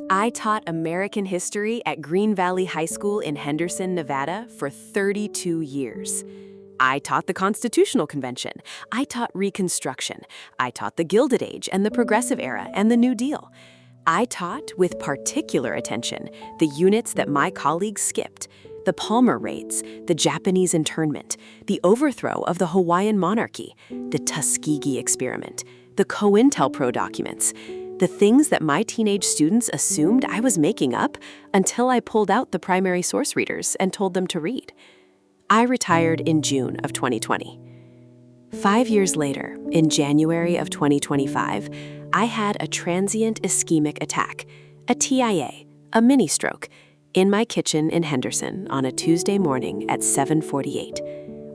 I taught American history at Green Valley High School in Henderson, Nevada for 32 years. I taught the Constitutional Convention. I taught Reconstruction. I taught the Gilded Age and the Progressive Era and the New Deal. I taught, with particular attention, the units that my colleagues skipped: the Palmer Raids, the Japanese internment, the overthrow of the Hawaiian monarchy, the Tuskegee experiment, the COINTELPRO documents, the things that my teenage students assumed I was making up until I pulled out the primary source readers and told them to read. I retired in June of 2020. 5 years later, in January of 2025, I had a transient ischemic attack, a TIA, a mini stroke, in my kitchen in Henderson on a Tuesday morning at 7:48.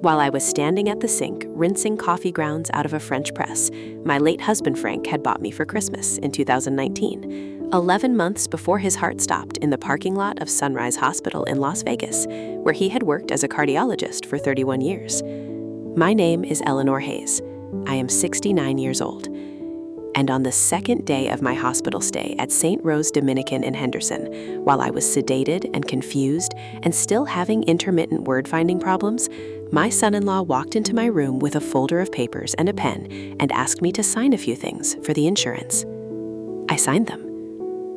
While I was standing at the sink rinsing coffee grounds out of a French press my late husband Frank had bought me for Christmas in 2019, 11 months before his heart stopped in the parking lot of Sunrise Hospital in Las Vegas, where he had worked as a cardiologist for 31 years. My name is Eleanor Hayes. I am 69 years old. And on the second day of my hospital stay at Saint Rose Dominican in Henderson, while I was sedated and confused and still having intermittent word-finding problems, my son-in-law walked into my room with a folder of papers and a pen and asked me to sign a few things for the insurance. I signed them.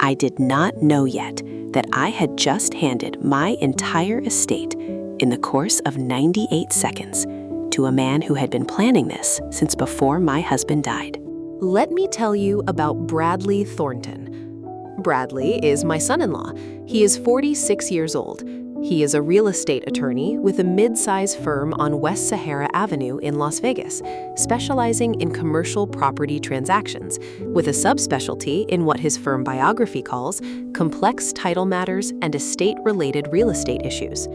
I did not know yet that I had just handed my entire estate in the course of 98 seconds to a man who had been planning this since before my husband died. Let me tell you about Bradley Thornton. Bradley is my son-in-law. He is 46 years old. He is a real estate attorney with a mid-size firm on West Sahara Avenue in Las Vegas, specializing in commercial property transactions, with a subspecialty in what his firm biography calls complex title matters and estate-related real estate issues.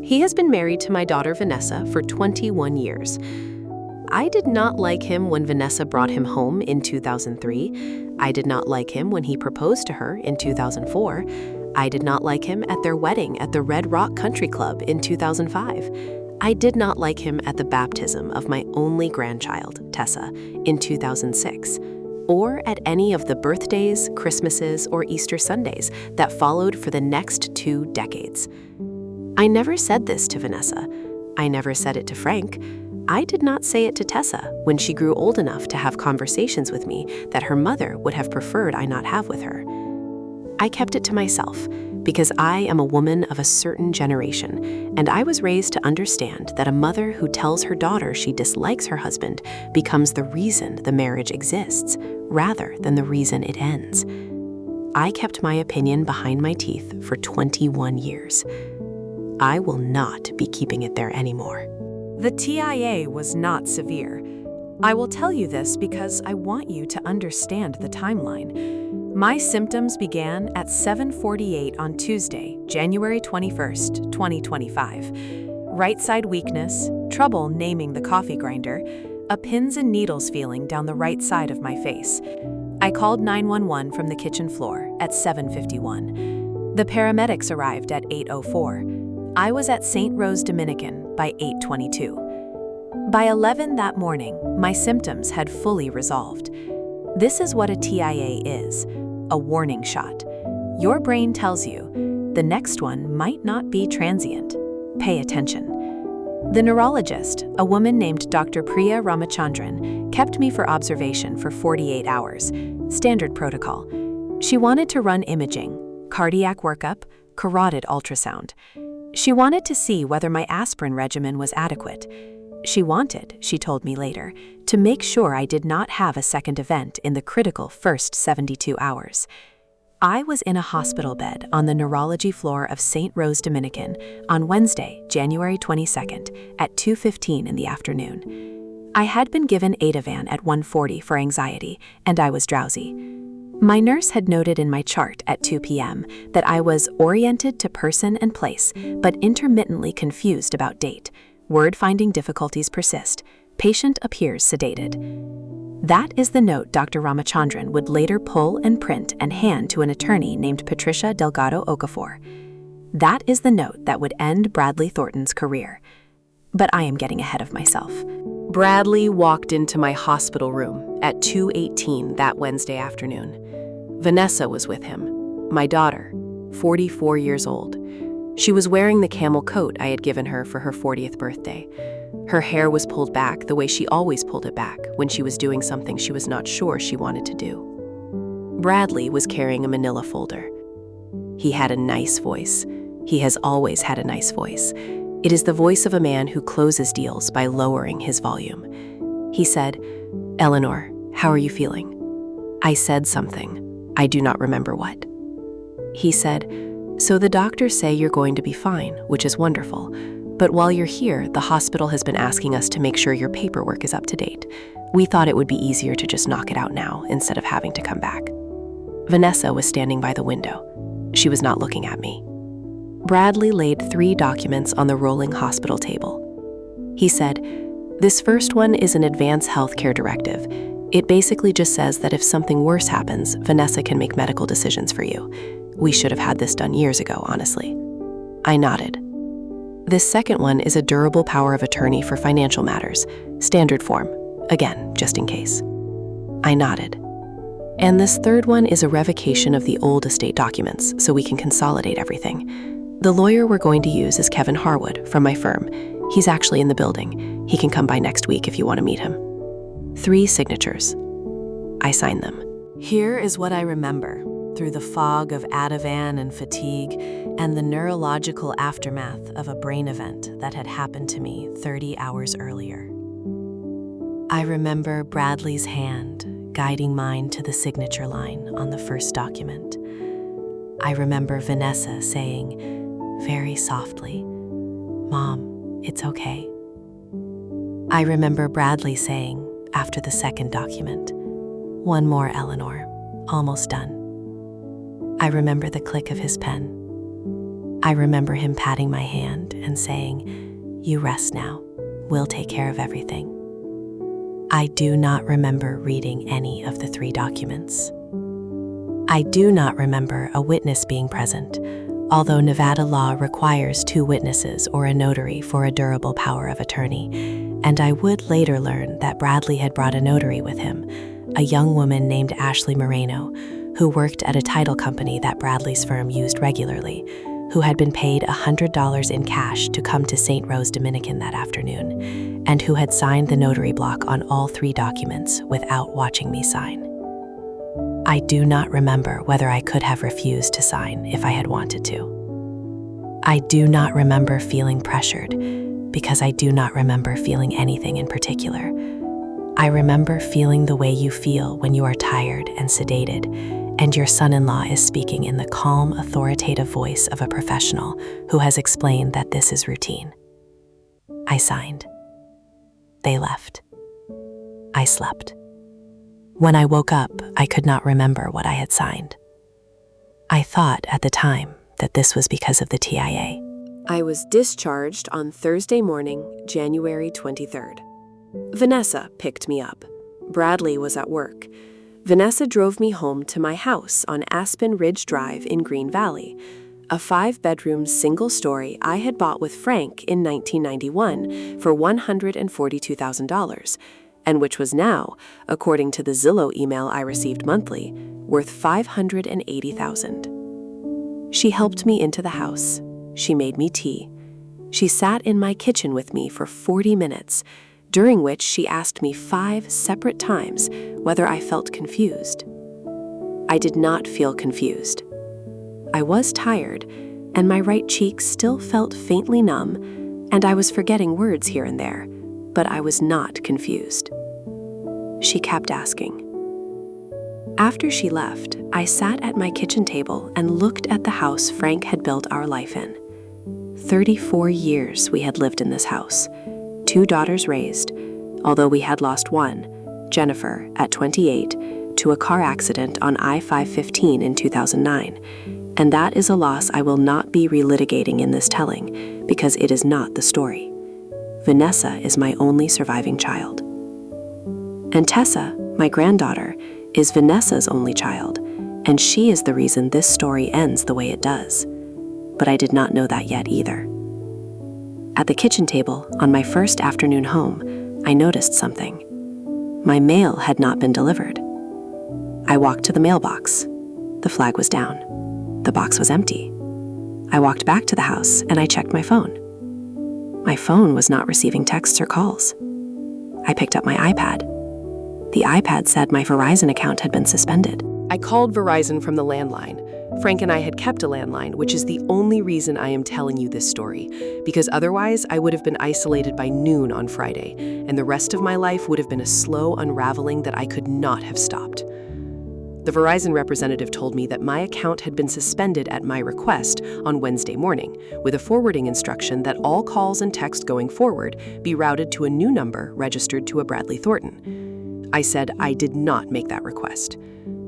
He has been married to my daughter Vanessa for 21 years. I did not like him when Vanessa brought him home in 2003. I did not like him when he proposed to her in 2004. I did not like him at their wedding at the Red Rock Country Club in 2005. I did not like him at the baptism of my only grandchild, Tessa, in 2006, or at any of the birthdays, Christmases, or Easter Sundays that followed for the next 2 decades. I never said this to Vanessa. I never said it to Frank. I did not say it to Tessa when she grew old enough to have conversations with me that her mother would have preferred I not have with her. I kept it to myself because I am a woman of a certain generation, and I was raised to understand that a mother who tells her daughter she dislikes her husband becomes the reason the marriage exists, rather than the reason it ends. I kept my opinion behind my teeth for 21 years. I will not be keeping it there anymore. The TIA was not severe. I will tell you this because I want you to understand the timeline. My symptoms began at 7:48 on Tuesday, January 21st, 2025. Right side weakness, trouble naming the coffee grinder, a pins and needles feeling down the right side of my face. I called 911 from the kitchen floor at 7:51. The paramedics arrived at 8:04. I was at Saint Rose Dominican by 8:22. By 11 that morning, my symptoms had fully resolved. This is what a TIA is, a warning shot. Your brain tells you, the next one might not be transient. Pay attention. The neurologist, a woman named Dr. Priya Ramachandran, kept me for observation for 48 hours, standard protocol. She wanted to run imaging, cardiac workup, carotid ultrasound. She wanted to see whether my aspirin regimen was adequate. She wanted, she told me later, to make sure I did not have a second event in the critical first 72 hours. I was in a hospital bed on the neurology floor of Saint Rose Dominican on Wednesday, January 22nd at 2:15 in the afternoon. I had been given Ativan at 1:40 for anxiety, and I was drowsy. My nurse had noted in my chart at 2 p.m. that I was oriented to person and place, but intermittently confused about date. Word-finding difficulties persist. Patient appears sedated. That is the note Dr. Ramachandran would later pull and print and hand to an attorney named Patricia Delgado Okafor. That is the note that would end Bradley Thornton's career. But I am getting ahead of myself. Bradley walked into my hospital room at 2:18 that Wednesday afternoon. Vanessa was with him. my daughter, 44 years old. She was wearing the camel coat I had given her for her 40th birthday. Her hair was pulled back the way she always pulled it back when she was doing something she was not sure she wanted to do. Bradley was carrying a manila folder. He had a nice voice. He has always had a nice voice. It is the voice of a man who closes deals by lowering his volume. He said, "Eleanor, how are you feeling?" I said something. I do not remember what. He said, "So the doctors say you're going to be fine, which is wonderful. But while you're here, the hospital has been asking us to make sure your paperwork is up to date. We thought it would be easier to just knock it out now instead of having to come back." Vanessa was standing by the window. She was not looking at me. Bradley laid 3 documents on the rolling hospital table. He said, "This first one is an advance healthcare directive. It basically just says that if something worse happens, Vanessa can make medical decisions for you. We should have had this done years ago, honestly." I nodded. "This second one is a durable power of attorney for financial matters, standard form, again, just in case." I nodded. "And this third one is a revocation of the old estate documents so we can consolidate everything. The lawyer we're going to use is Kevin Harwood from my firm. He's actually in the building. He can come by next week if you want to meet him." 3 signatures. I signed them. Here is what I remember through the fog of Ativan and fatigue and the neurological aftermath of a brain event that had happened to me 30 hours earlier. I remember Bradley's hand guiding mine to the signature line on the first document. I remember Vanessa saying, very softly, "Mom, it's okay." I remember Bradley saying, after the second document, "One more, Eleanor, almost done." I remember the click of his pen. I remember him patting my hand and saying, "You rest now. We'll take care of everything." I do not remember reading any of the 3 documents. I do not remember a witness being present, although Nevada law requires 2 witnesses or a notary for a durable power of attorney, and I would later learn that Bradley had brought a notary with him, a young woman named Ashley Moreno, who worked at a title company that Bradley's firm used regularly, who had been paid $100 in cash to come to Saint Rose Dominican that afternoon, and who had signed the notary block on all 3 documents without watching me sign. I do not remember whether I could have refused to sign if I had wanted to. I do not remember feeling pressured, because I do not remember feeling anything in particular. I remember feeling the way you feel when you are tired and sedated, and your son-in-law is speaking in the calm, authoritative voice of a professional who has explained that this is routine. I signed. They left. I slept. When I woke up, I could not remember what I had signed. I thought at the time that this was because of the TIA. I was discharged on Thursday morning, January 23rd. Vanessa picked me up. Bradley was at work. Vanessa drove me home to my house on Aspen Ridge Drive in Green Valley, a 5-bedroom single-story I had bought with Frank in 1991 for $142,000, and which was now, according to the Zillow email I received monthly, worth $580,000. She helped me into the house. She made me tea. She sat in my kitchen with me for 40 minutes, during which she asked me 5 separate times whether I felt confused. I did not feel confused. I was tired, and my right cheek still felt faintly numb, and I was forgetting words here and there, but I was not confused. She kept asking. After she left, I sat at my kitchen table and looked at the house Frank had built our life in. 34 years we had lived in this house. 2 daughters raised, although we had lost one, Jennifer, at 28, to a car accident on I-515 in 2009, and that is a loss I will not be relitigating in this telling, because it is not the story. Vanessa is my only surviving child. And Tessa, my granddaughter, is Vanessa's only child, and she is the reason this story ends the way it does. But I did not know that yet either. At the kitchen table, on my first afternoon home, I noticed something. My mail had not been delivered. I walked to the mailbox. The flag was down. The box was empty. I walked back to the house and I checked my phone. My phone was not receiving texts or calls. I picked up my iPad. The iPad said my Verizon account had been suspended. I called Verizon from the landline. Frank and I had kept a landline, which is the only reason I am telling you this story, because otherwise I would have been isolated by noon on Friday, and the rest of my life would have been a slow unraveling that I could not have stopped. The Verizon representative told me that my account had been suspended at my request on Wednesday morning, with a forwarding instruction that all calls and text going forward be routed to a new number registered to a Bradley Thornton. I said I did not make that request.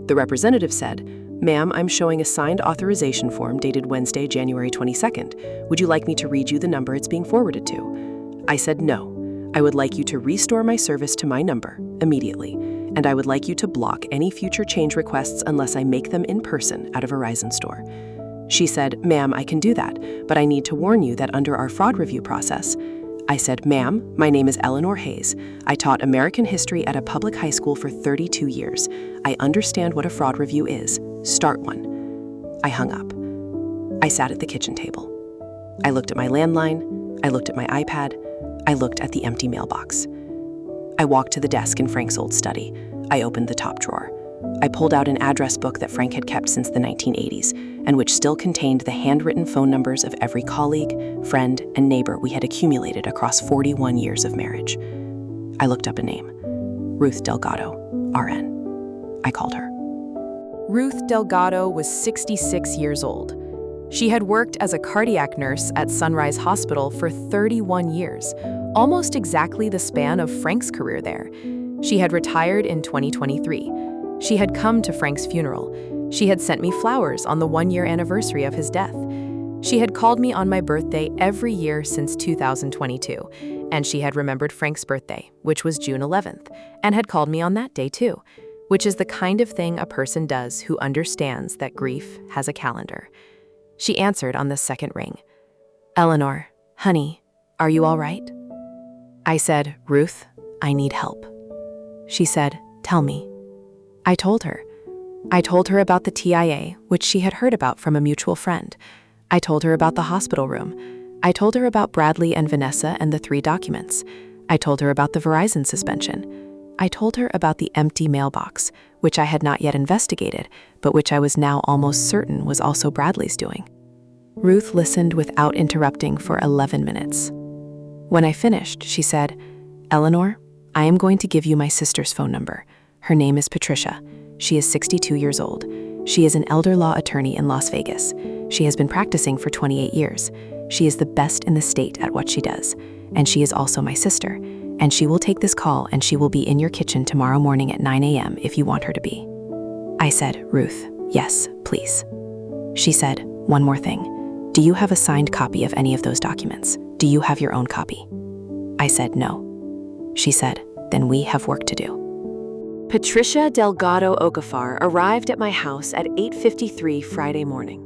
The representative said, "Ma'am, I'm showing a signed authorization form dated Wednesday, January 22nd. Would you like me to read you the number it's being forwarded to?" I said no. I would like you to restore my service to my number immediately, and I would like you to block any future change requests unless I make them in person at a Verizon store. She said, "Ma'am, I can do that, but I need to warn you that under our fraud review process." I said, "Ma'am, my name is Eleanor Hayes. I taught American history at a public high school for 32 years. I understand what a fraud review is. Start one." I hung up. I sat at the kitchen table. I looked at my landline. I looked at my iPad. I looked at the empty mailbox. I walked to the desk in Frank's old study. I opened the top drawer. I pulled out an address book that Frank had kept since the 1980s, and which still contained the handwritten phone numbers of every colleague, friend, and neighbor we had accumulated across 41 years of marriage. I looked up a name. Ruth Delgado, RN. I called her. Ruth Delgado was 66 years old. She had worked as a cardiac nurse at Sunrise Hospital for 31 years, almost exactly the span of Frank's career there. She had retired in 2023. She had come to Frank's funeral. She had sent me flowers on the 1-year anniversary of his death. She had called me on my birthday every year since 2022, and she had remembered Frank's birthday, which was June 11th, and had called me on that day too, which is the kind of thing a person does who understands that grief has a calendar. She answered on the second ring. "Eleanor, honey, are you all right?" I said, "Ruth, I need help." She said, "Tell me." I told her. I told her about the TIA, which she had heard about from a mutual friend. I told her about the hospital room. I told her about Bradley and Vanessa and the 3 documents. I told her about the Verizon suspension. I told her about the empty mailbox, which I had not yet investigated, but which I was now almost certain was also Bradley's doing. Ruth listened without interrupting for 11 minutes. When I finished, she said, "Eleanor, I am going to give you my sister's phone number. Her name is Patricia. She is 62 years old. She is an elder law attorney in Las Vegas. She has been practicing for 28 years. She is the best in the state at what she does, and she is also my sister. And she will take this call and she will be in your kitchen tomorrow morning at 9 a.m. if you want her to be." I said, "Ruth, yes, please." She said, "One more thing. Do you have a signed copy of any of those documents? Do you have your own copy?" I said, "No." She said, "Then we have work to do." Patricia Delgado Okafor arrived at my house at 8:53 Friday morning.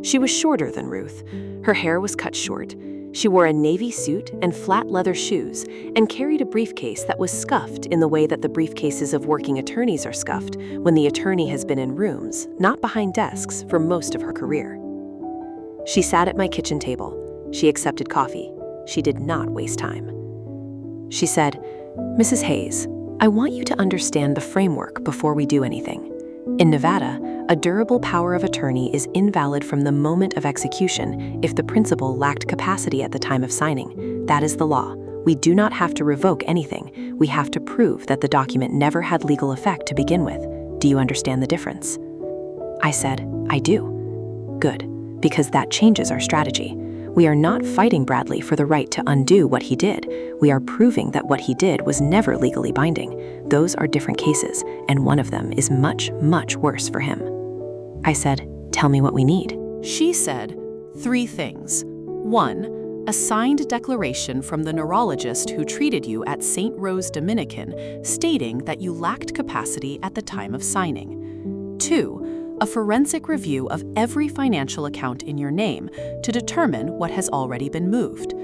She was shorter than Ruth. Her hair was cut short. She wore a navy suit and flat leather shoes and carried a briefcase that was scuffed in the way that the briefcases of working attorneys are scuffed when the attorney has been in rooms, not behind desks, for most of her career. She sat at my kitchen table. She accepted coffee. She did not waste time. She said, "Mrs. Hayes, I want you to understand the framework before we do anything. In Nevada, a durable power of attorney is invalid from the moment of execution if the principal lacked capacity at the time of signing. That is the law. We do not have to revoke anything. We have to prove that the document never had legal effect to begin with. Do you understand the difference?" I said, "I do." "Good, because that changes our strategy. We are not fighting Bradley for the right to undo what he did. We are proving that what he did was never legally binding. Those are different cases, and one of them is much, much worse for him." I said, "Tell me what we need." She said 3 things. 1, a signed declaration from the neurologist who treated you at Saint Rose Dominican stating that you lacked capacity at the time of signing. 2, a forensic review of every financial account in your name to determine what has already been moved.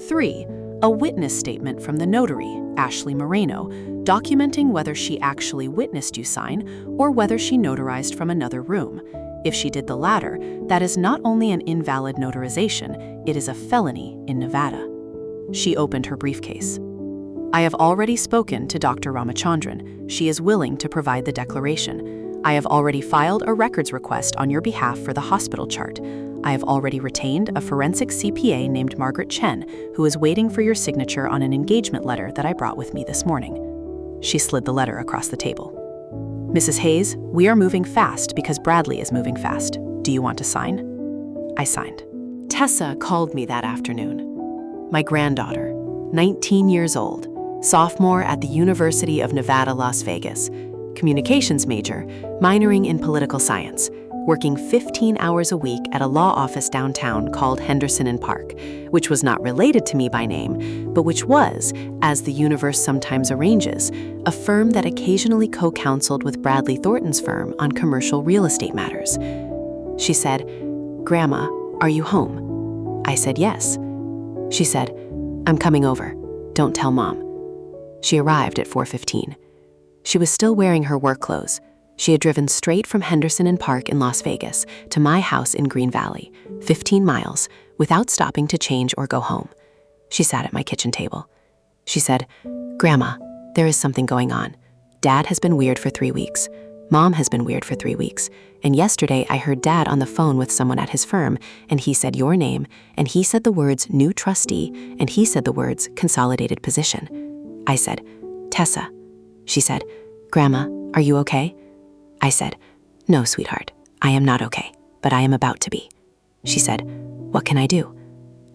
3, a witness statement from the notary, Ashley Moreno, documenting whether she actually witnessed you sign or whether she notarized from another room. If she did the latter, that is not only an invalid notarization, it is a felony in Nevada. She opened her briefcase. I have already spoken to Dr. Ramachandran. She is willing to provide the declaration. I have already filed a records request on your behalf for the hospital chart. I have already retained a forensic CPA named Margaret Chen, who is waiting for your signature on an engagement letter that I brought with me this morning. She slid the letter across the table. Mrs. Hayes, we are moving fast because Bradley is moving fast. Do you want to sign? I signed. Tessa called me that afternoon. My granddaughter, 19 years old, sophomore at the University of Nevada, Las Vegas, communications major, minoring in political science, working 15 hours a week at a law office downtown called Henderson and Park, which was not related to me by name, but which was, as the universe sometimes arranges, a firm that occasionally co-counseled with Bradley Thornton's firm on commercial real estate matters. She said, "Grandma, are you home?" I said yes. She said, "I'm coming over. Don't tell Mom." She arrived at 4:15. She was still wearing her work clothes. She had driven straight from Henderson and Park in Las Vegas to my house in Green Valley, 15 miles, without stopping to change or go home. She sat at my kitchen table. She said, "Grandma, there is something going on. Dad has been weird for 3 weeks. Mom has been weird for 3 weeks. And yesterday I heard Dad on the phone with someone at his firm, and he said your name, and he said the words new trustee, and he said the words consolidated position." I said, "Tessa." She said, "Grandma, are you okay?" I said, "No, sweetheart, I am not okay, but I am about to be." She said, "What can I do?"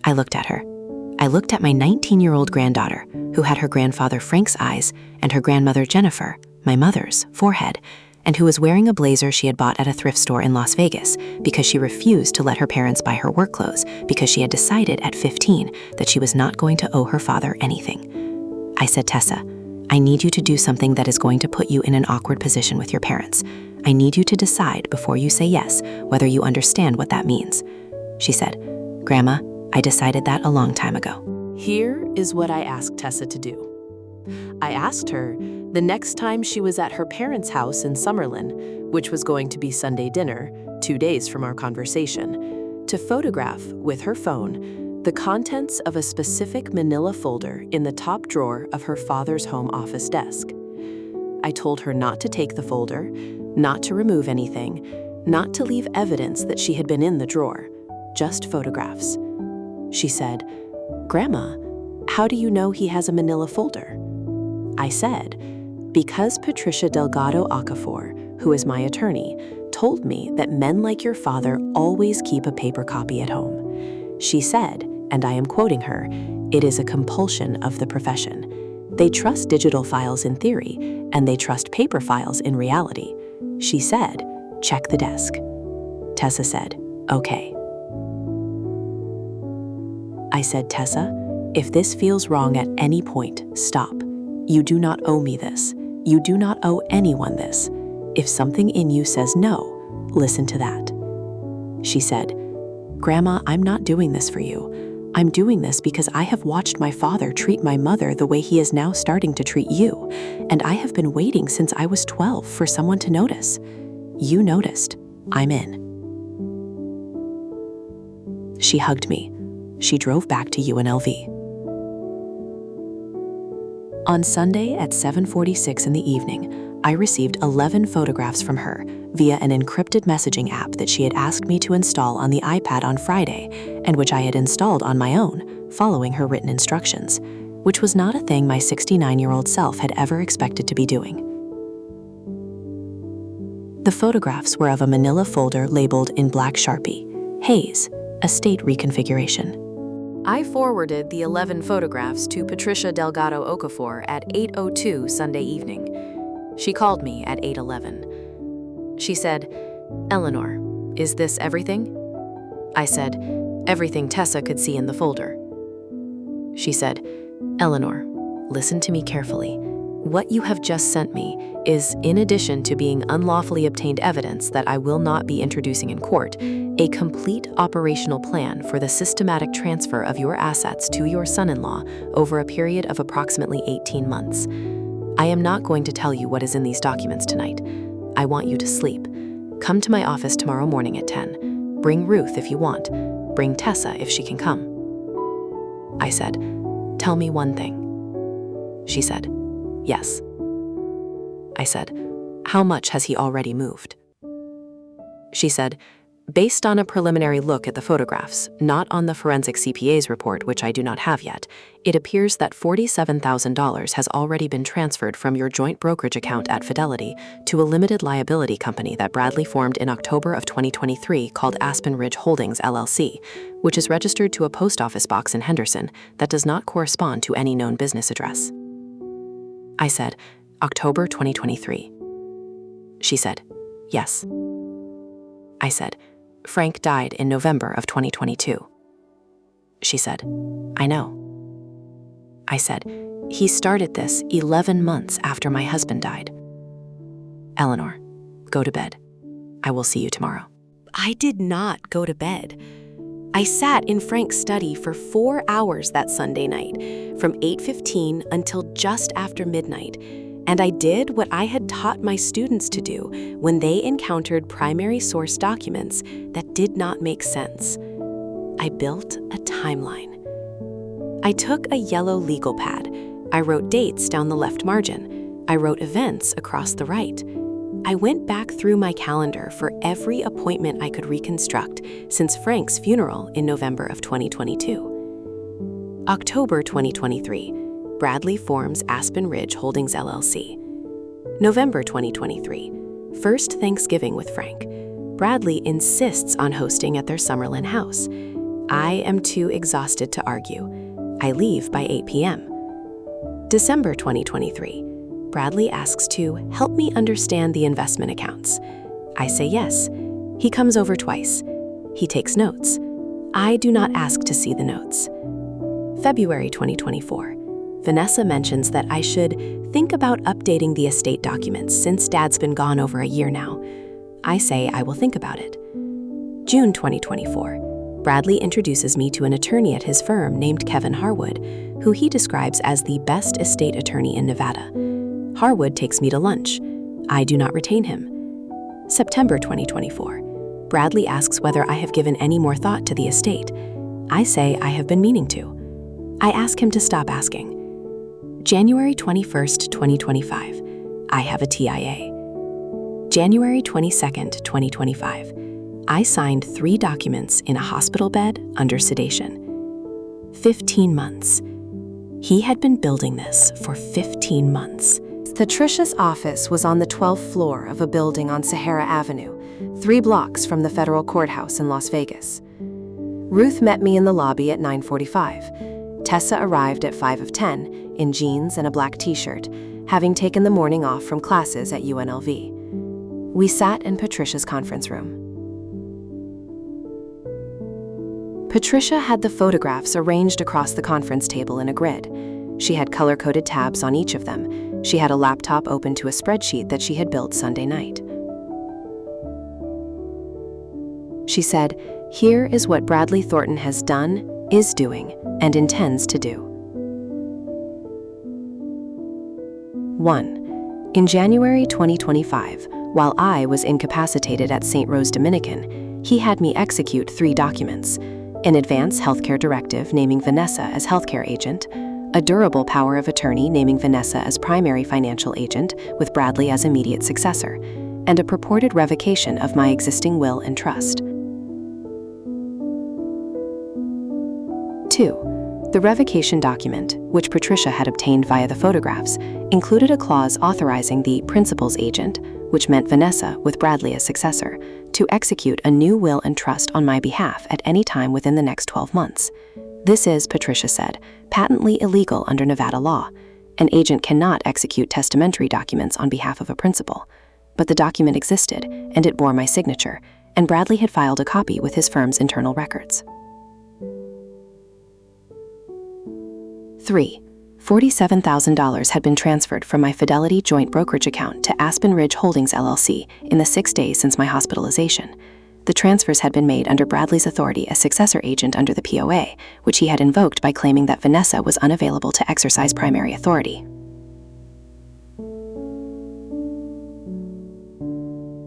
I looked at her. I looked at my 19-year-old granddaughter, who had her grandfather Frank's eyes and her grandmother Jennifer, my mother's, forehead, and who was wearing a blazer she had bought at a thrift store in Las Vegas because she refused to let her parents buy her work clothes because she had decided at 15 that she was not going to owe her father anything. I said, "Tessa, I need you to do something that is going to put you in an awkward position with your parents. I need you to decide before you say yes whether you understand what that means." She said, "Grandma, I decided that a long time ago." Here is what I asked Tessa to do. I asked her, the next time she was at her parents' house in Summerlin, which was going to be Sunday dinner, 2 days from our conversation, to photograph, with her phone, the contents of a specific manila folder in the top drawer of her father's home office desk. I told her not to take the folder, not to remove anything, not to leave evidence that she had been in the drawer, just photographs. She said, "Grandma, how do you know he has a manila folder?" I said, "Because Patricia Delgado Okafor, who is my attorney, told me that men like your father always keep a paper copy at home. She said, and I am quoting her, it is a compulsion of the profession. They trust digital files in theory, and they trust paper files in reality. She said, check the desk." Tessa said, "Okay." I said, "Tessa, if this feels wrong at any point, stop. You do not owe me this. You do not owe anyone this. If something in you says no, listen to that." She said, "Grandma, I'm not doing this for you. I'm doing this because I have watched my father treat my mother the way he is now starting to treat you, and I have been waiting since I was 12 for someone to notice. You noticed. I'm in." She hugged me. She drove back to UNLV. On Sunday at 7:46 in the evening, I received 11 photographs from her via an encrypted messaging app that she had asked me to install on the iPad on Friday, and which I had installed on my own, following her written instructions, which was not a thing my 69-year-old self had ever expected to be doing. The photographs were of a manila folder labeled in black Sharpie, Hayes, Estate Reconfiguration. I forwarded the 11 photographs to Patricia Delgado Okafor at 8:02 Sunday evening. She called me at 8:11. She said, "Eleanor, is this everything?" I said, "Everything Tessa could see in the folder." She said, "Eleanor, listen to me carefully. What you have just sent me is, in addition to being unlawfully obtained evidence that I will not be introducing in court, a complete operational plan for the systematic transfer of your assets to your son-in-law over a period of approximately 18 months. I am not going to tell you what is in these documents tonight. I want you to sleep. Come to my office tomorrow morning at 10. Bring Ruth if you want. Bring Tessa if she can come. I said, tell me one thing. She said, yes. I said, how much has he already moved? She said, based on a preliminary look at the photographs, not on the forensic CPA's report, which I do not have yet, it appears that $47,000 has already been transferred from your joint brokerage account at Fidelity to a limited liability company that Bradley formed in October of 2023 called Aspen Ridge Holdings, LLC, which is registered to a post office box in Henderson that does not correspond to any known business address. I said, October 2023. She said, yes. I said, Frank died in November of 2022. She said, I know. I said, he started this 11 months after my husband died. Eleanor, go to bed. I will see you tomorrow. I did not go to bed. I sat in Frank's study for 4 hours that Sunday night, from 8:15 until just after midnight, and I did what I had taught my students to do when they encountered primary source documents that did not make sense. I built a timeline. I took a yellow legal pad. I wrote dates down the left margin. I wrote events across the right. I went back through my calendar for every appointment I could reconstruct since Frank's funeral in November of 2022. October 2023. Bradley forms Aspen Ridge Holdings, LLC. November 2023. First Thanksgiving with Frank. Bradley insists on hosting at their Summerlin house. I am too exhausted to argue. I leave by 8 p.m. December 2023. Bradley asks to help me understand the investment accounts. I say yes. He comes over twice. He takes notes. I do not ask to see the notes. February 2024. Vanessa mentions that I should think about updating the estate documents since Dad's been gone over a year now. I say I will think about it. June 2024. Bradley introduces me to an attorney at his firm named Kevin Harwood, who he describes as the best estate attorney in Nevada. Harwood takes me to lunch. I do not retain him. September 2024. Bradley asks whether I have given any more thought to the estate. I say I have been meaning to. I ask him to stop asking. January 21st, 2025. I have a TIA. January 22nd, 2025. I signed 3 documents in a hospital bed under sedation. 15 months. He had been building this for 15 months. Patricia's office was on the 12th floor of a building on Sahara Avenue, 3 blocks from the federal courthouse in Las Vegas. Ruth met me in the lobby at 9:45. Tessa arrived at 5 of 10 in jeans and a black t-shirt, having taken the morning off from classes at UNLV. We sat in Patricia's conference room. Patricia had the photographs arranged across the conference table in a grid. She had color-coded tabs on each of them. She had a laptop open to a spreadsheet that she had built Sunday night. She said, "Here is what Bradley Thornton has done, is doing, and intends to do." 1. In January 2025, while I was incapacitated at Saint Rose Dominican, he had me execute 3 documents: an advance healthcare directive naming Vanessa as healthcare agent, a durable power of attorney naming Vanessa as primary financial agent with Bradley as immediate successor, and a purported revocation of my existing will and trust. 2. The revocation document, which Patricia had obtained via the photographs, included a clause authorizing the principal's agent, which meant Vanessa with Bradley as successor, to execute a new will and trust on my behalf at any time within the next 12 months. This is, Patricia said, patently illegal under Nevada law. An agent cannot execute testamentary documents on behalf of a principal. But the document existed, and it bore my signature, and Bradley had filed a copy with his firm's internal records. 3. $47,000 had been transferred from my Fidelity joint brokerage account to Aspen Ridge Holdings, LLC in the 6 days since my hospitalization. The transfers had been made under Bradley's authority as successor agent under the POA, which he had invoked by claiming that Vanessa was unavailable to exercise primary authority.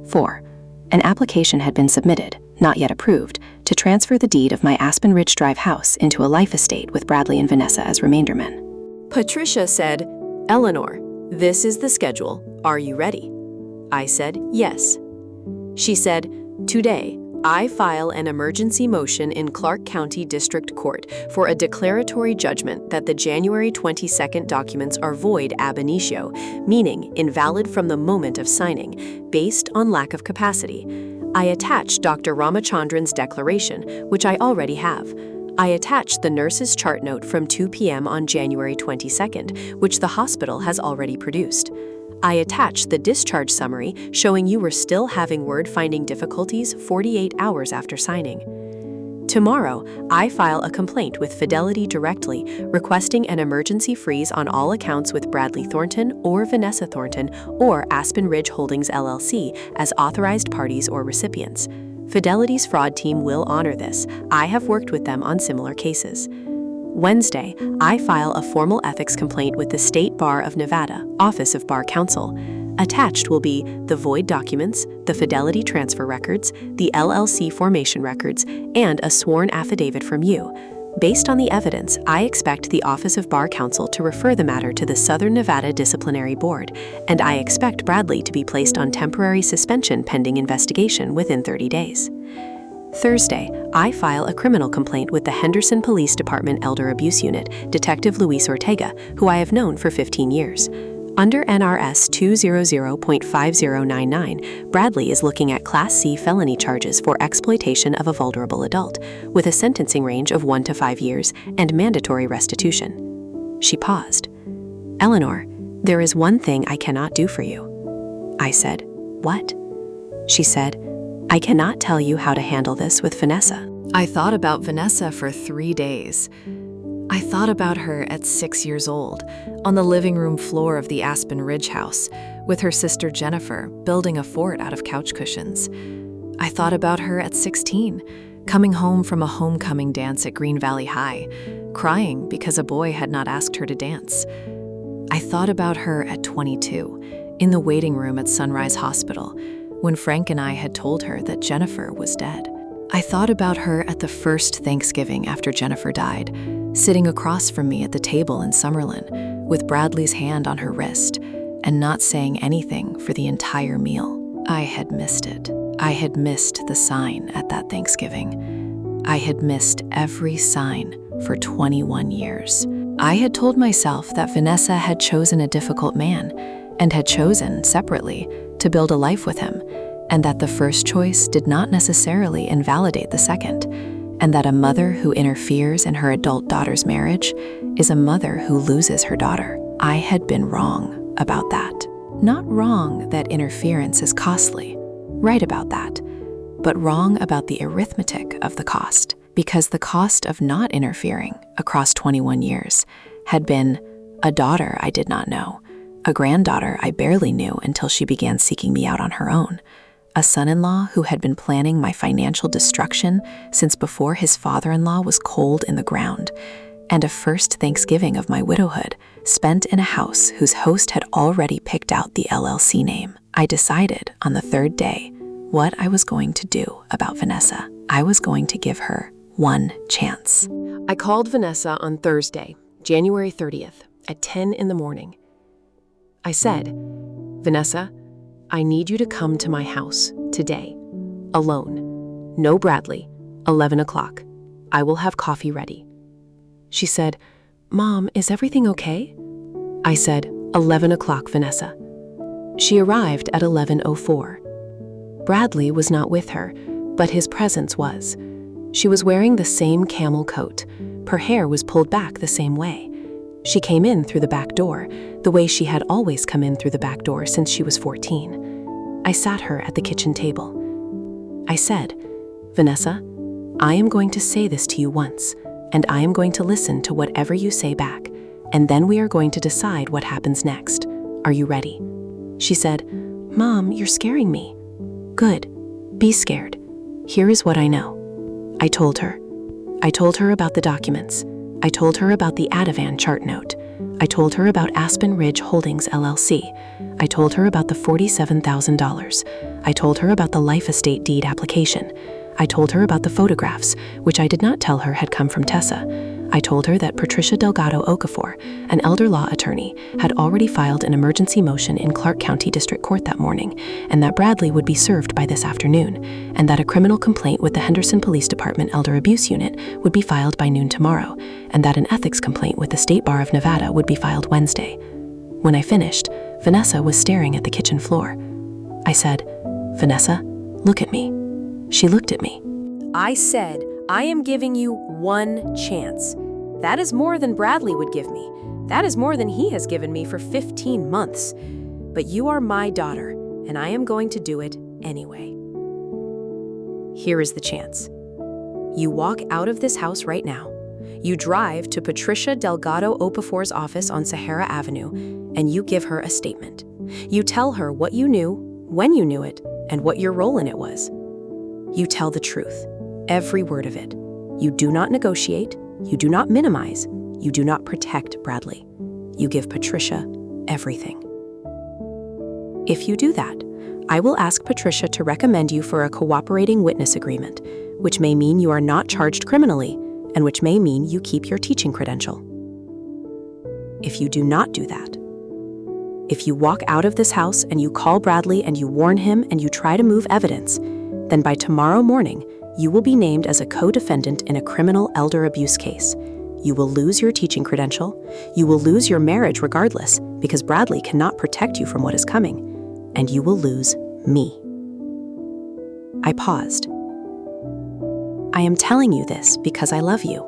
4. An application had been submitted, not yet approved, to transfer the deed of my Aspen Ridge Drive house into a life estate with Bradley and Vanessa as remaindermen. Patricia said, "Eleanor, this is the schedule. Are you ready?" I said, "Yes." She said, "Today, I file an emergency motion in Clark County District Court for a declaratory judgment that the January 22nd documents are void ab initio, meaning invalid from the moment of signing, based on lack of capacity. I attach Dr. Ramachandran's declaration, which I already have. I attach the nurse's chart note from 2 p.m. on January 22nd, which the hospital has already produced. I attach the discharge summary showing you were still having word-finding difficulties 48 hours after signing. Tomorrow, I file a complaint with Fidelity directly, requesting an emergency freeze on all accounts with Bradley Thornton or Vanessa Thornton or Aspen Ridge Holdings LLC as authorized parties or recipients. Fidelity's fraud team will honor this. I have worked with them on similar cases. Wednesday, I file a formal ethics complaint with the State Bar of Nevada, Office of Bar Counsel. Attached will be the void documents, the Fidelity transfer records, the LLC formation records, and a sworn affidavit from you. Based on the evidence, I expect the Office of Bar Counsel to refer the matter to the Southern Nevada Disciplinary Board, and I expect Bradley to be placed on temporary suspension pending investigation within 30 days. Thursday, I file a criminal complaint with the Henderson Police Department Elder Abuse Unit, Detective Luis Ortega, who I have known for 15 years. Under NRS 200.5099, Bradley is looking at Class C felony charges for exploitation of a vulnerable adult, with a sentencing range of 1 to 5 years and mandatory restitution. She paused. "Eleanor, there is one thing I cannot do for you." I said, "What?" She said, "I cannot tell you how to handle this with Vanessa." I thought about Vanessa for 3 days. I thought about her at 6 years old, on the living room floor of the Aspen Ridge house, with her sister Jennifer building a fort out of couch cushions. I thought about her at 16, coming home from a homecoming dance at Green Valley High, crying because a boy had not asked her to dance. I thought about her at 22, in the waiting room at Sunrise Hospital, when Frank and I had told her that Jennifer was dead. I thought about her at the first Thanksgiving after Jennifer died, sitting across from me at the table in Summerlin, with Bradley's hand on her wrist, and not saying anything for the entire meal. I had missed it. I had missed the sign at that Thanksgiving. I had missed every sign for 21 years. I had told myself that Vanessa had chosen a difficult man, and had chosen, separately, to build a life with him, and that the first choice did not necessarily invalidate the second, and that a mother who interferes in her adult daughter's marriage is a mother who loses her daughter. I had been wrong about that. Not wrong that interference is costly, right about that, but wrong about the arithmetic of the cost, because the cost of not interfering across 21 years had been a daughter I did not know, a granddaughter I barely knew until she began seeking me out on her own, a son-in-law who had been planning my financial destruction since before his father-in-law was cold in the ground, and a first Thanksgiving of my widowhood spent in a house whose host had already picked out the LLC name. I decided on the third day what I was going to do about Vanessa. I was going to give her one chance. I called Vanessa on Thursday, January 30th, at 10 in the morning. I said, "Vanessa, I need you to come to my house today, alone. No Bradley, 11 o'clock. I will have coffee ready." She said, "Mom, is everything okay?" I said, 11 o'clock, Vanessa." She arrived at 11:04. Bradley was not with her, but his presence was. She was wearing the same camel coat. Her hair was pulled back the same way. She came in through the back door, the way she had always come in through the back door since she was 14. I sat her at the kitchen table. I said, "Vanessa, I am going to say this to you once, and I am going to listen to whatever you say back, and then we are going to decide what happens next. Are you ready?" She said, "Mom, you're scaring me." "Good. Be scared. Here is what I know." I told her. I told her about the documents. I told her about the Ativan chart note. I told her about Aspen Ridge Holdings LLC. I told her about the $47,000. I told her about the life estate deed application. I told her about the photographs, which I did not tell her had come from Tessa. I told her that Patricia Delgado Okafor, an elder law attorney, had already filed an emergency motion in Clark County District Court that morning, and that Bradley would be served by this afternoon, and that a criminal complaint with the Henderson Police Department Elder Abuse Unit would be filed by noon tomorrow, and that an ethics complaint with the State Bar of Nevada would be filed Wednesday. When I finished, Vanessa was staring at the kitchen floor. I said, "Vanessa, look at me." She looked at me. I said, I am giving you one chance. That is more than Bradley would give me. That is more than he has given me for 15 months. But you are my daughter, and I am going to do it anyway. Here is the chance. You walk out of this house right now. You drive to Patricia Delgado Okafor's office on Sahara Avenue, and you give her a statement. You tell her what you knew, when you knew it, and what your role in it was. You tell the truth, every word of it. You do not negotiate, you do not minimize, you do not protect Bradley. You give Patricia everything. If you do that, I will ask Patricia to recommend you for a cooperating witness agreement, which may mean you are not charged criminally, and which may mean you keep your teaching credential. If you do not do that, if you walk out of this house and you call Bradley and you warn him and you try to move evidence, then by tomorrow morning, you will be named as a co-defendant in a criminal elder abuse case. You will lose your teaching credential. You will lose your marriage regardless, because Bradley cannot protect you from what is coming. And you will lose me. I paused. I am telling you this because I love you.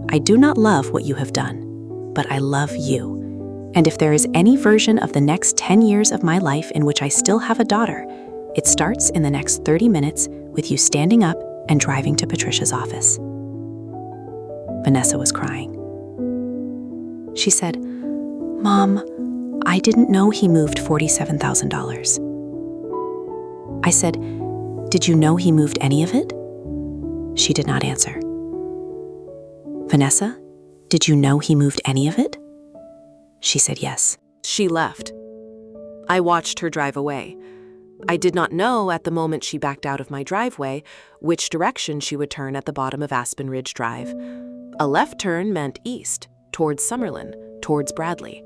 I do not love what you have done, but I love you. And if there is any version of the next 10 years of my life in which I still have a daughter, it starts in the next 30 minutes with you standing up and driving to Patricia's office. Vanessa was crying. She said, "Mom, I didn't know he moved $47,000. I said, "Did you know he moved any of it?" She did not answer. "Vanessa, did you know he moved any of it?" She said yes. She left. I watched her drive away. I did not know at the moment she backed out of my driveway which direction she would turn at the bottom of Aspen Ridge Drive. A left turn meant east, towards Summerlin, towards Bradley.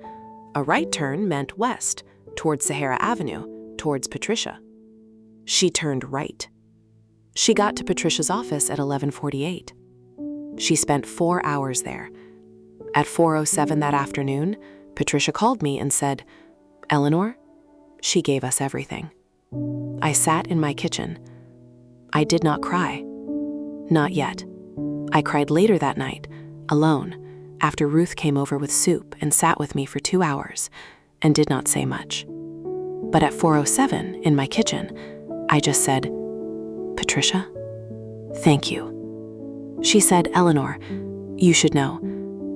A right turn meant west, towards Sahara Avenue, towards Patricia. She turned right. She got to Patricia's office at 11:48. She spent 4 hours there. At 4:07 that afternoon, Patricia called me and said, "Eleanor, she gave us everything." I sat in my kitchen. I did not cry. Not yet. I cried later that night, alone, after Ruth came over with soup and sat with me for 2 hours and did not say much. But at 4:07 in my kitchen, I just said, "Patricia, thank you." She said, "Eleanor, you should know.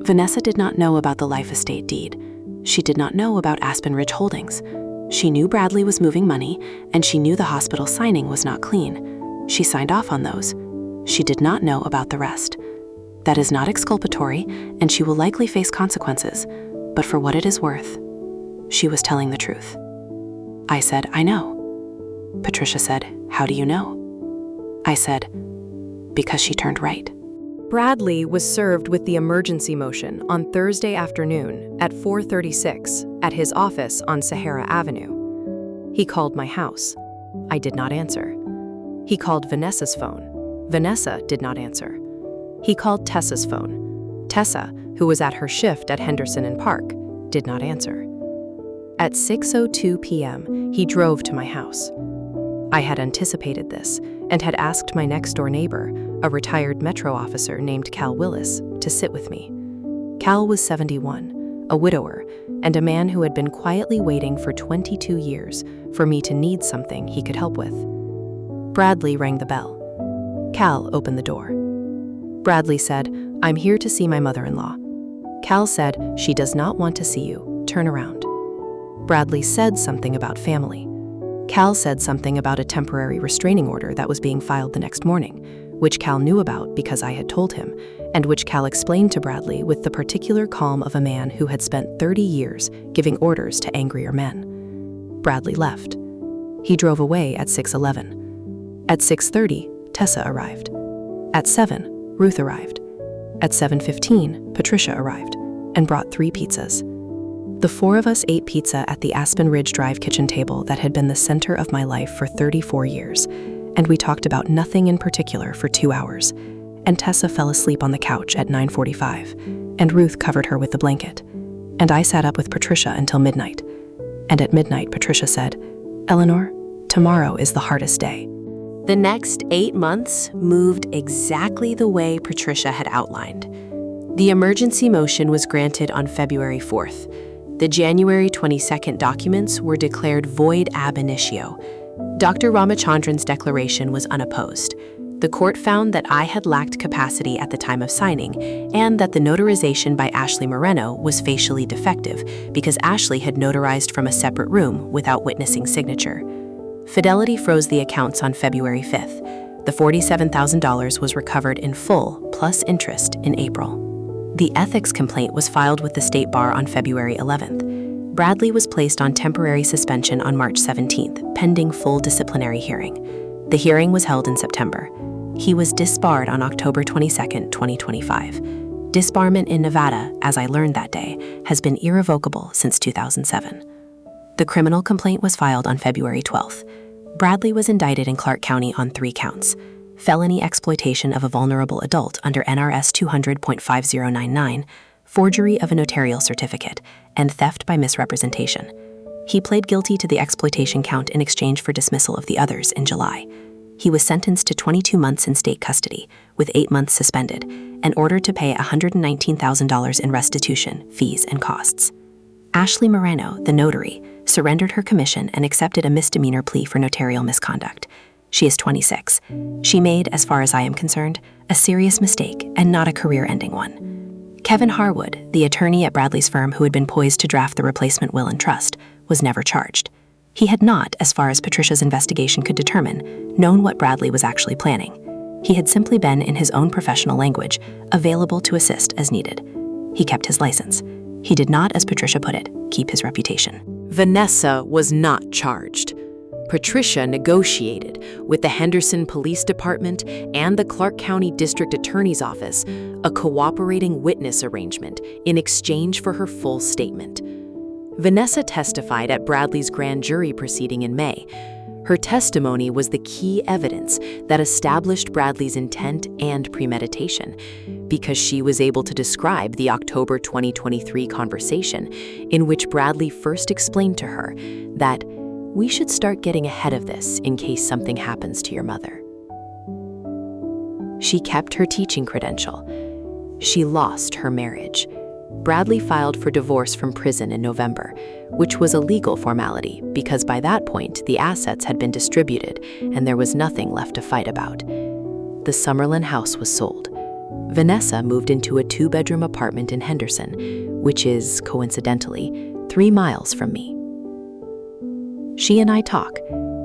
Vanessa did not know about the life estate deed. She did not know about Aspen Ridge Holdings. She knew Bradley was moving money, and she knew the hospital signing was not clean. She signed off on those. She did not know about the rest. That is not exculpatory, and she will likely face consequences, but for what it is worth, she was telling the truth." I said, "I know." Patricia said, "How do you know?" I said, "Because she turned right." Bradley was served with the emergency motion on Thursday afternoon at 4:36 at his office on Sahara Avenue. He called my house. I did not answer. He called Vanessa's phone. Vanessa did not answer. He called Tessa's phone. Tessa, who was at her shift at Henderson and Park, did not answer. At 6:02 p.m., he drove to my house. I had anticipated this and had asked my next-door neighbor, a retired Metro officer named Cal Willis, to sit with me. Cal was 71, a widower, and a man who had been quietly waiting for 22 years for me to need something he could help with. Bradley rang the bell. Cal opened the door. Bradley said, "I'm here to see my mother-in-law." Cal said, "She does not want to see you. Turn around." Bradley said something about family. Cal said something about a temporary restraining order that was being filed the next morning. which Cal knew about because I had told him, and which Cal explained to Bradley with the particular calm of a man who had spent 30 years giving orders to angrier men. Bradley left. He drove away at 6:11. At 6:30, Tessa arrived. At 7, Ruth arrived. At 7:15, Patricia arrived and brought 3 pizzas. The 4 of us ate pizza at the Aspen Ridge Drive kitchen table that had been the center of my life for 34 years, and we talked about nothing in particular for 2 hours. And Tessa fell asleep on the couch at 9:45, and Ruth covered her with the blanket. And I sat up with Patricia until midnight. And at midnight, Patricia said, "Eleanor, tomorrow is the hardest day." The next 8 months moved exactly the way Patricia had outlined. The emergency motion was granted on February 4th. The January 22nd documents were declared void ab initio. Dr. Ramachandran's declaration was unopposed. The court found that I had lacked capacity at the time of signing and that the notarization by Ashley Moreno was facially defective because Ashley had notarized from a separate room without witnessing signature. Fidelity froze the accounts on February 5th. The $47,000 was recovered in full, plus interest, in April. The ethics complaint was filed with the State Bar on February 11th. Bradley was placed on temporary suspension on March 17th, pending full disciplinary hearing. The hearing was held in September. He was disbarred on October 22, 2025. Disbarment in Nevada, as I learned that day, has been irrevocable since 2007. The criminal complaint was filed on February 12th. Bradley was indicted in Clark County on 3 counts: felony exploitation of a vulnerable adult under NRS 200.5099, forgery of a notarial certificate, and theft by misrepresentation. He pled guilty to the exploitation count in exchange for dismissal of the others in July. He was sentenced to 22 months in state custody, with 8 months suspended, and ordered to pay $119,000 in restitution, fees, and costs. Ashley Moreno, the notary, surrendered her commission and accepted a misdemeanor plea for notarial misconduct. She is 26. She made, as far as I am concerned, a serious mistake and not a career-ending one. Kevin Harwood, the attorney at Bradley's firm who had been poised to draft the replacement will and trust, was never charged. He had not, as far as Patricia's investigation could determine, known what Bradley was actually planning. He had simply been, in his own professional language, available to assist as needed. He kept his license. He did not, as Patricia put it, keep his reputation. Vanessa was not charged. Patricia negotiated with the Henderson Police Department and the Clark County District Attorney's Office a cooperating witness arrangement in exchange for her full statement. Vanessa testified at Bradley's grand jury proceeding in May. Her testimony was the key evidence that established Bradley's intent and premeditation, because she was able to describe the October 2023 conversation in which Bradley first explained to her that we should start getting ahead of this in case something happens to your mother. She kept her teaching credential. She lost her marriage. Bradley filed for divorce from prison in November, which was a legal formality because by that point the assets had been distributed and there was nothing left to fight about. The Summerlin house was sold. Vanessa moved into a 2-bedroom apartment in Henderson, which is, coincidentally, 3 miles from me. She and I talk.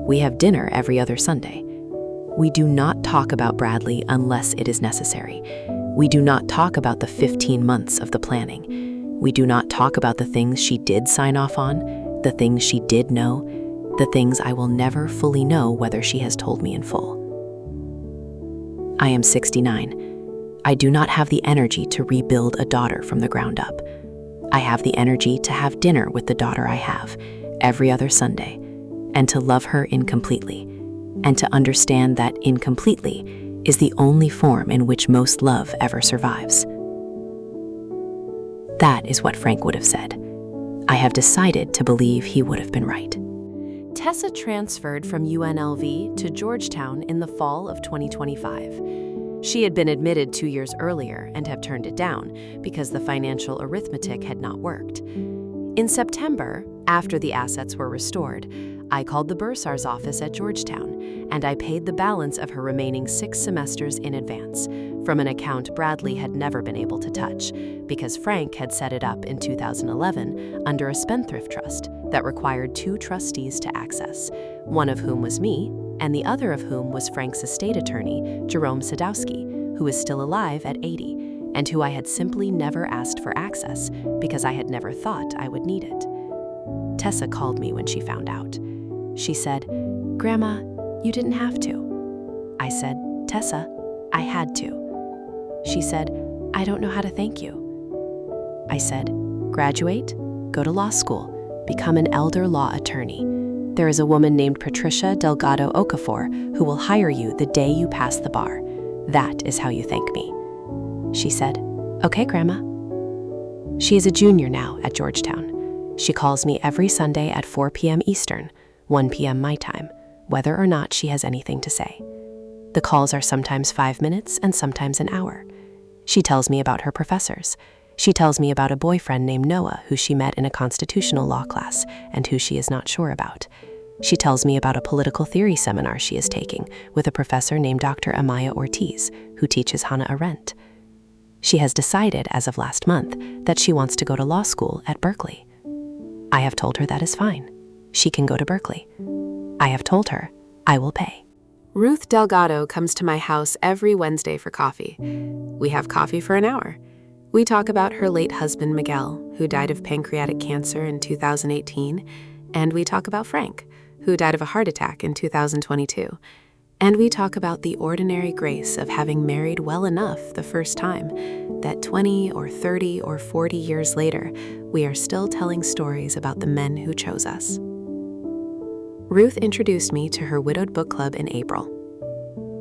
We have dinner every other Sunday. We do not talk about Bradley unless it is necessary. We do not talk about the 15 months of the planning. We do not talk about the things she did sign off on, the things she did know, the things I will never fully know whether she has told me in full. I am 69. I do not have the energy to rebuild a daughter from the ground up. I have the energy to have dinner with the daughter I have every other Sunday, and to love her incompletely, and to understand that incompletely is the only form in which most love ever survives. That is what Frank would have said. I have decided to believe he would have been right. Tessa transferred from UNLV to Georgetown in the fall of 2025. She had been admitted 2 years earlier and had turned it down because the financial arithmetic had not worked. In September, after the assets were restored, I called the bursar's office at Georgetown, and I paid the balance of her remaining 6 semesters in advance from an account Bradley had never been able to touch because Frank had set it up in 2011 under a spendthrift trust that required 2 trustees to access, one of whom was me and the other of whom was Frank's estate attorney, Jerome Sadowski, who is still alive at 80, and who I had simply never asked for access because I had never thought I would need it. Tessa called me when she found out. She said, "Grandma, you didn't have to." I said, "Tessa, I had to." She said, "I don't know how to thank you." I said, "Graduate, go to law school, become an elder law attorney. There is a woman named Patricia Delgado Okafor who will hire you the day you pass the bar. That is how you thank me." She said, "Okay, Grandma." She is a junior now at Georgetown. She calls me every Sunday at 4 p.m. Eastern, 1 p.m. my time, whether or not she has anything to say. The calls are sometimes 5 minutes and sometimes an hour. She tells me about her professors. She tells me about a boyfriend named Noah who she met in a constitutional law class and who she is not sure about. She tells me about a political theory seminar she is taking with a professor named Dr. Amaya Ortiz, who teaches Hannah Arendt. She has decided, as of last month, that she wants to go to law school at Berkeley. I have told her that is fine. She can go to Berkeley. I have told her I will pay. Ruth Delgado comes to my house every Wednesday for coffee. We have coffee for an hour. We talk about her late husband, Miguel, who died of pancreatic cancer in 2018, and we talk about Frank, who died of a heart attack in 2022. And we talk about the ordinary grace of having married well enough the first time that 20 or 30 or 40 years later, we are still telling stories about the men who chose us. Ruth introduced me to her widowed book club in April.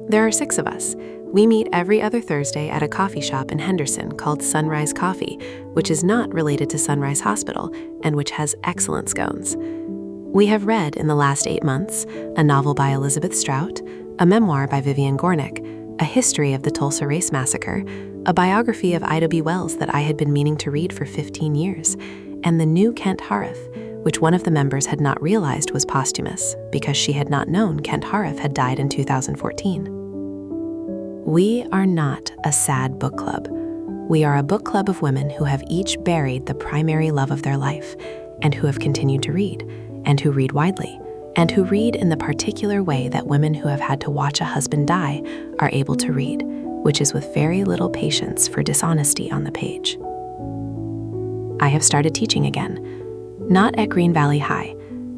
There are 6 of us. We meet every other Thursday at a coffee shop in Henderson called Sunrise Coffee, which is not related to Sunrise Hospital and which has excellent scones. We have read in the last 8 months a novel by Elizabeth Strout, a memoir by Vivian Gornick, a history of the Tulsa Race Massacre, a biography of Ida B. Wells that I had been meaning to read for 15 years, and the new Kent Harif, which one of the members had not realized was posthumous because she had not known Kent Harif had died in 2014. We are not a sad book club. We are a book club of women who have each buried the primary love of their life and who have continued to read, and who read widely, and who read in the particular way that women who have had to watch a husband die are able to read, which is with very little patience for dishonesty on the page. I have started teaching again, not at Green Valley High,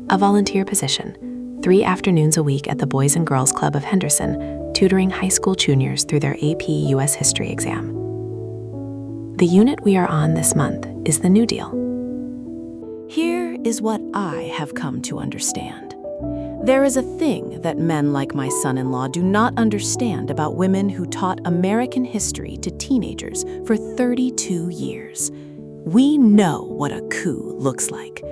a volunteer position, 3 afternoons a week at the Boys and Girls Club of Henderson, tutoring high school juniors through their AP U.S. History exam. The unit we are on this month is the New Deal. Here is what I have come to understand. There is a thing that men like my son-in-law do not understand about women who taught American history to teenagers for 32 years. We know what a coup looks like.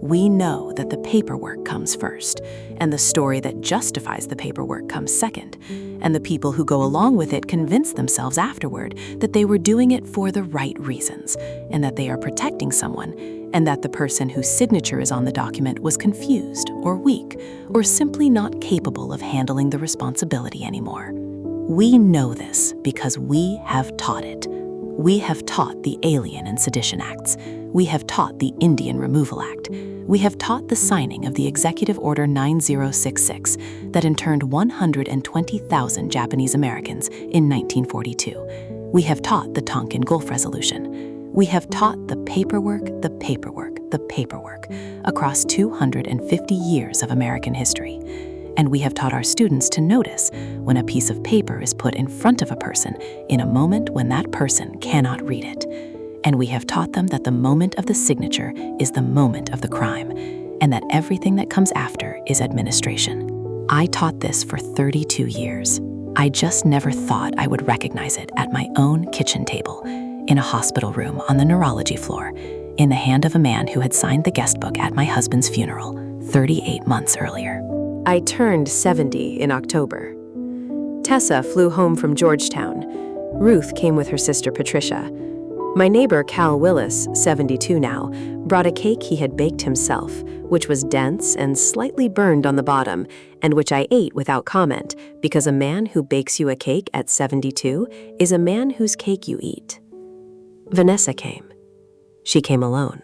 We know that the paperwork comes first, and the story that justifies the paperwork comes second, and the people who go along with it convince themselves afterward that they were doing it for the right reasons, and that they are protecting someone, and that the person whose signature is on the document was confused or weak or simply not capable of handling the responsibility anymore. We know this because we have taught it. We have taught the Alien and Sedition Acts. We have taught the Indian Removal Act. We have taught the signing of the Executive Order 9066 that interned 120,000 Japanese Americans in 1942. We have taught the Tonkin Gulf Resolution. We have taught the paperwork across 250 years of American history. And we have taught our students to notice when a piece of paper is put in front of a person in a moment when that person cannot read it. And we have taught them that the moment of the signature is the moment of the crime, and that everything that comes after is administration. I taught this for 32 years. I just never thought I would recognize it at my own kitchen table, in a hospital room on the neurology floor, in the hand of a man who had signed the guest book at my husband's funeral 38 months earlier. I turned 70 in October. Tessa flew home from Georgetown. Ruth came with her sister Patricia. My neighbor Cal Willis, 72 now, brought a cake he had baked himself, which was dense and slightly burned on the bottom, and which I ate without comment, because a man who bakes you a cake at 72 is a man whose cake you eat. Vanessa came. She came alone.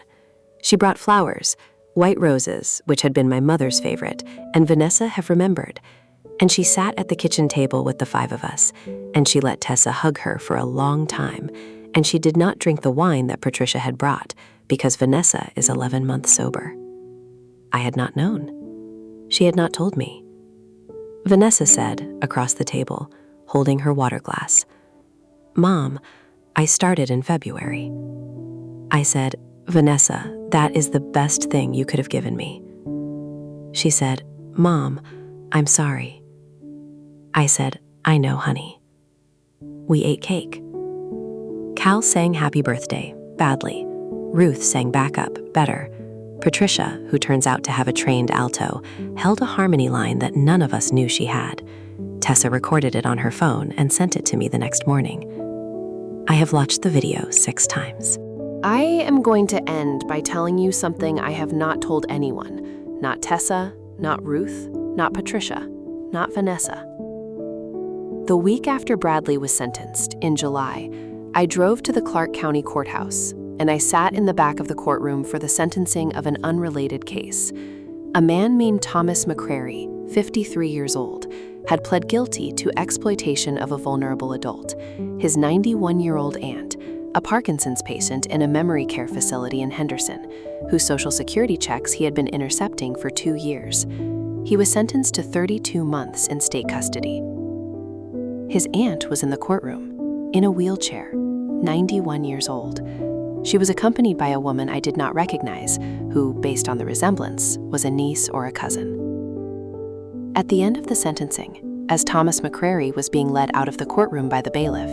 She brought flowers, white roses, which had been my mother's favorite, and Vanessa have remembered. And she sat at the kitchen table with the 5 of us, and she let Tessa hug her for a long time, and she did not drink the wine that Patricia had brought because Vanessa is 11 months sober. I had not known. She had not told me. Vanessa said, across the table, holding her water glass, "Mom, I started in February." I said, "Vanessa, that is the best thing you could have given me." She said, "Mom, I'm sorry." I said, "I know, honey." We ate cake. Cal sang happy birthday, badly. Ruth sang backup, better. Patricia, who turns out to have a trained alto, held a harmony line that none of us knew she had. Tessa recorded it on her phone and sent it to me the next morning. I have watched the video 6 times. I am going to end by telling you something I have not told anyone. Not Tessa, not Ruth, not Patricia, not Vanessa. The week after Bradley was sentenced, in July, I drove to the Clark County Courthouse, and I sat in the back of the courtroom for the sentencing of an unrelated case. A man named Thomas McCrary, 53 years old, had pled guilty to exploitation of a vulnerable adult, his 91-year-old aunt, a Parkinson's patient in a memory care facility in Henderson, whose Social Security checks he had been intercepting for 2 years. He was sentenced to 32 months in state custody. His aunt was in the courtroom, in a wheelchair, 91 years old. She was accompanied by a woman I did not recognize, who, based on the resemblance, was a niece or a cousin. At the end of the sentencing, as Thomas McCrary was being led out of the courtroom by the bailiff,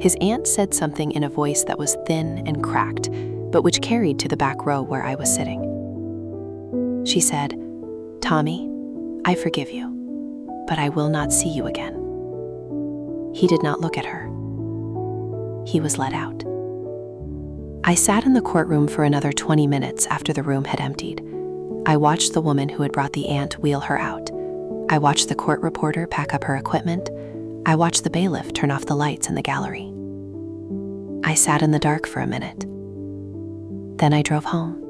his aunt said something in a voice that was thin and cracked, but which carried to the back row where I was sitting. She said, "Tommy, I forgive you, but I will not see you again." He did not look at her. He was let out. I sat in the courtroom for another 20 minutes after the room had emptied. I watched the woman who had brought the aunt wheel her out. I watched the court reporter pack up her equipment. I watched the bailiff turn off the lights in the gallery. I sat in the dark for a minute. Then I drove home.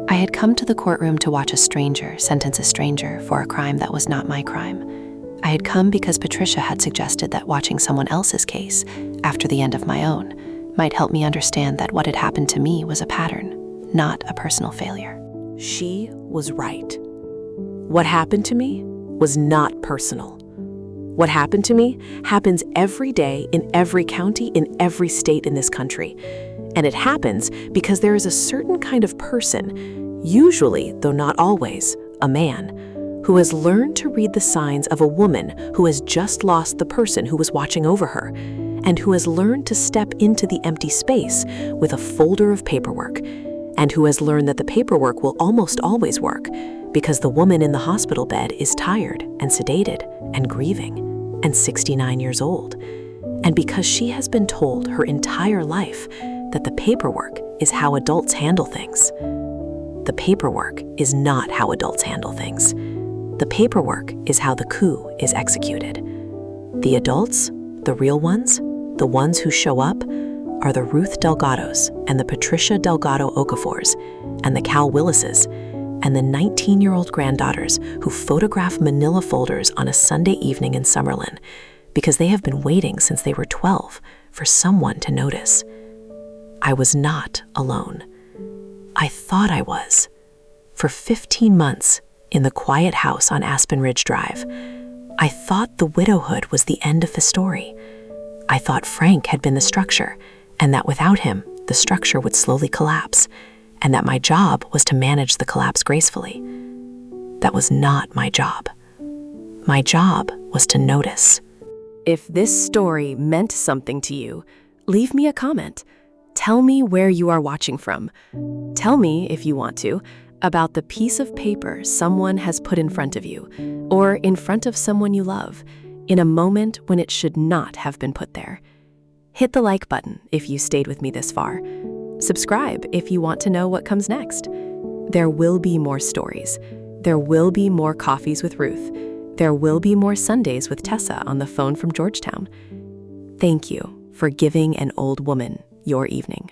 I had come to the courtroom to watch a stranger sentence a stranger for a crime that was not my crime. I had come because Patricia had suggested that watching someone else's case, after the end of my own, might help me understand that what had happened to me was a pattern, not a personal failure. She was right. What happened to me was not personal. What happened to me happens every day in every county in every state in this country. And it happens because there is a certain kind of person, usually, though not always, a man, who has learned to read the signs of a woman who has just lost the person who was watching over her, and who has learned to step into the empty space with a folder of paperwork, and who has learned that the paperwork will almost always work because the woman in the hospital bed is tired and sedated and grieving and 69 years old, and because she has been told her entire life that the paperwork is how adults handle things. The paperwork is not how adults handle things. The paperwork is how the coup is executed. The adults, the real ones, the ones who show up, are the Ruth Delgados and the Patricia Delgado Okafors and the Cal Willises and the 19-year-old granddaughters who photograph manila folders on a Sunday evening in Summerlin because they have been waiting since they were 12 for someone to notice. I was not alone. I thought I was. For 15 months, in the quiet house on Aspen Ridge Drive, I thought the widowhood was the end of the story. I thought Frank had been the structure, and that without him, the structure would slowly collapse, and that my job was to manage the collapse gracefully. That was not my job. My job was to notice. If this story meant something to you, leave me a comment. Tell me where you are watching from. Tell me, if you want to, about the piece of paper someone has put in front of you, or in front of someone you love, in a moment when it should not have been put there. Hit the like button if you stayed with me this far. Subscribe if you want to know what comes next. There will be more stories. There will be more coffees with Ruth. There will be more Sundays with Tessa on the phone from Georgetown. Thank you for giving an old woman your evening.